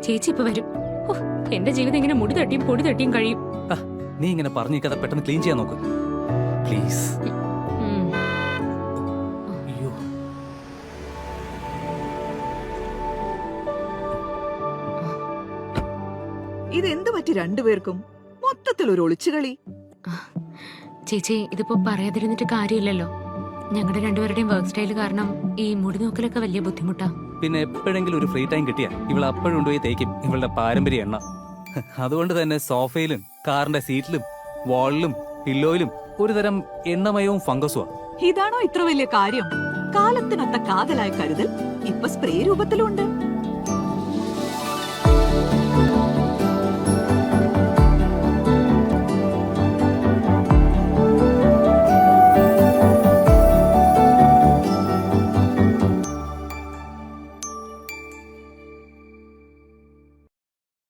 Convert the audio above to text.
ചേച്ചി ഇപ്പൊ വരും. എന്റെ ജീവിതം ഇങ്ങനെ മുടി തട്ടിയും പൊടി തട്ടിയും കഴിയും. നീ ഇങ്ങനെ പറഞ്ഞിരിക്കാതെ പെട്ടെന്ന് ക്ലീൻ ചെയ്യാൻ നോക്ക് പ്ലീസ്. അയ്യോ, ഇതെന്ത് പറ്റി രണ്ടുപേർക്കും മൊത്തത്തിൽ ഒരു ഒളിച്ചുകളി? ചേച്ചി ഇതിപ്പോ പറയാതിരുന്നിട്ട് കാര്യമില്ലല്ലോ. ഞങ്ങളുടെ രണ്ടുപേരുടെയും വർക്ക് സ്റ്റൈൽ കാരണം ഈ മുടി നോക്കലൊക്കെ വലിയ ബുദ്ധിമുട്ടാ. പിന്നെ എപ്പോഴെങ്കിലും ഒരു ഫ്രീ ടൈം കിട്ടിയാ ഇവൾ അപ്പോഴും കൊണ്ടുപോയി തേക്കും ഇവളുടെ പാരമ്പര്യ എണ്ണ. അതുകൊണ്ട് തന്നെ സോഫയിലും കാറിന്റെ സീറ്റിലും വാളിലും പില്ലോയിലും ഒരുതരം എണ്ണമയവും ഫംഗസുവാ. ഇതാണോ ഇത്ര വലിയ കാര്യം? കാലത്തിനൊത്ത കാതലായ കരുതൽ ഇപ്പൊ സ്പ്രേ രൂപത്തിലുണ്ട്.